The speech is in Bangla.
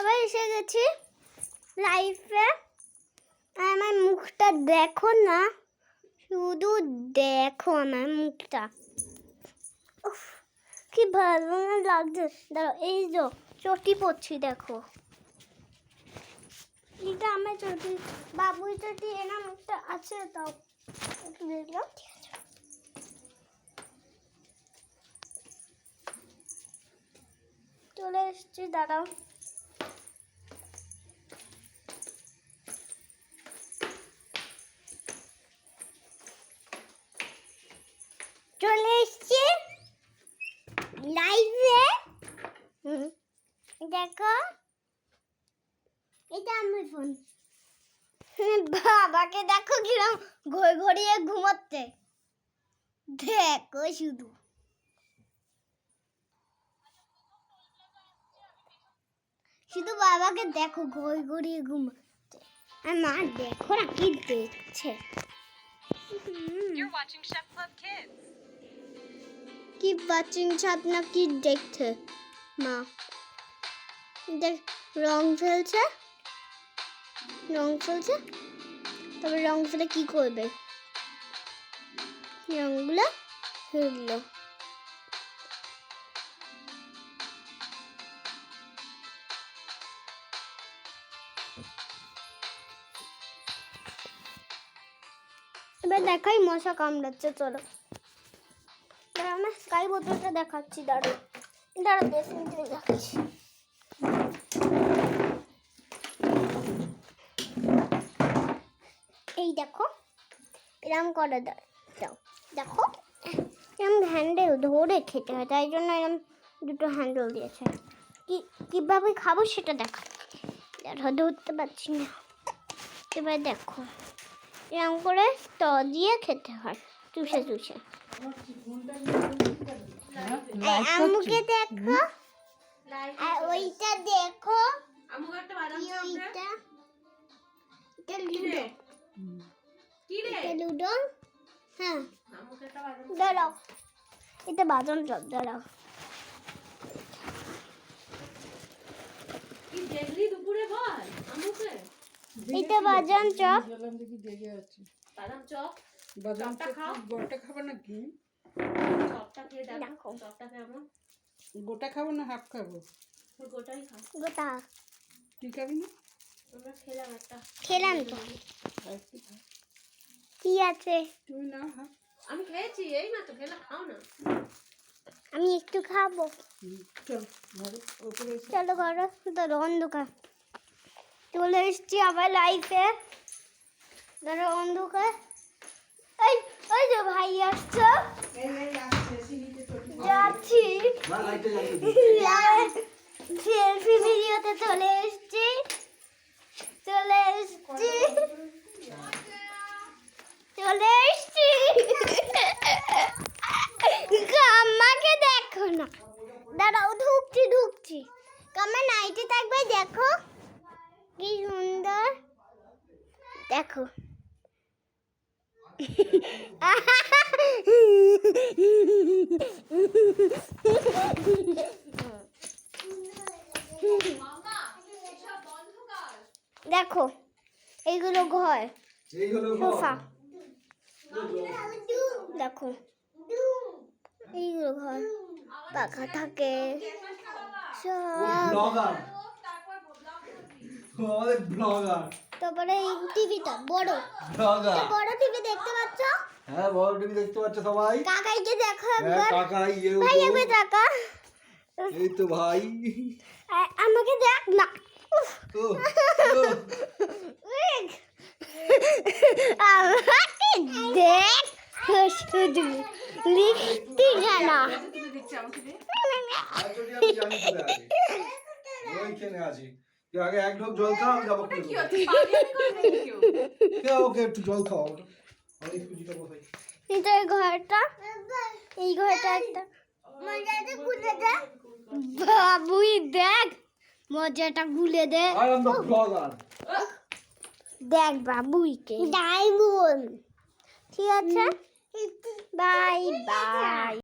আবার এসে গেছি লাইভে। আমার মুখটা দেখো না, শুধু দেখো আমার মুখটা। উফ, কি ভালো না লাগছে। দাঁড়াও, এই যে চটি পড়ছি দেখো, এটা আমার চটি, বাবুই চটি। এনা মুখটা আছে তাও একটু দেখলাম। ঠিক আছে, চলে এসছি, দাঁড়াও। চলে এসছি লাইভে। দেখো, এটা আমার ফোন। বাবাকে দেখো কিরম ঘড়িয়ে ঘুমাচ্ছে, দেখো শুধু। শুধু বাবাকে দেখো ঘড়িয়ে ঘুমাচ্ছে, আর মা দেখো না কি দেখছে। You're watching Chef Club Kids. Keep watching Chapna Kid দেখছে মা। দেখ, রং ফেলছে, তবে রং ফেলে কি করবে, রংগুলো ফেললো। এবার দেখাই মশা কামড়াচ্ছে। চলো আমরা স্কাই বোতলটা দেখাচ্ছি, দাঁড়ো 10 মিনিট দেখাচ্ছি। এই দেখো এরম করে দাও, দেখো এরম হ্যান্ডেল ধরে খেতে হয়, তাই জন্য এরম দুটো হ্যান্ডেল দিয়েছে। কিভাবে খাবো সেটা দেখাচ্ছি, ধরতে পারছি না। এবার দেখো এরম করে দিয়ে খেতে হয়, চুষে আম্মুকে দেখো, আর ওইটা দেখো, লুডো। হ্যাঁ দাঁড়াও, এটা বাজন চল, দাঁড়াও। এটা বাজান চপ, গোটা খাবো না হাফ খাবো? গোটা তুই খাবি না? খেলাম তো, কি আছে? তুই না হাফ। আমি খেয়েছি, এই না তো খেলা, খাও না। আমি একটু খাবো। চল ঘরে, ওপরে চলো ঘরে, ধরো অন্ধকার। চলে এসছি আবার লাইফে, ধরো অন্ধকার। ওই যে ভাই আসছো, যাচ্ছি সেলফি ভিডিওতে চলে এসছি। আমাকে দেখো না, দাঁড়াও ঢুকছি। কামা নাইটি থাকবে, দেখো কি সুন্দর, দেখো। দেখো এইগুলো ঘর, সোফা, দেখো এইগুলো ঘর, পাখা থাকে সব। তারপরে এই টিভিটা বড় টিভি দেখতে পাচ্ছ? হ্যাঁ, বড় টিভি দেখতে পাচ্ছ সবাই। কাকাইকে দেখো হ্যাঁ একবার, কাকাই, ভাই একবার দেখা। এই তো ভাই, আমাকে দেখ না। ও আমাকে দেখ শুধু, লিখতে জানা। আমি জানি কোথায় আছে, ওইখানে আছি। তুই আগে এক ঢোক জল খাও, আমি যাবো। ওকে একটু জল খাও, আমি খুঁজিটা কোথায়। এই ঘরটা একটা বাবুই, দেখ মজাটা গুলে দে। I am the vlogger. দেখ বাবুইকে, ডাইমন্ড। ঠিক আছে, বাই বাই।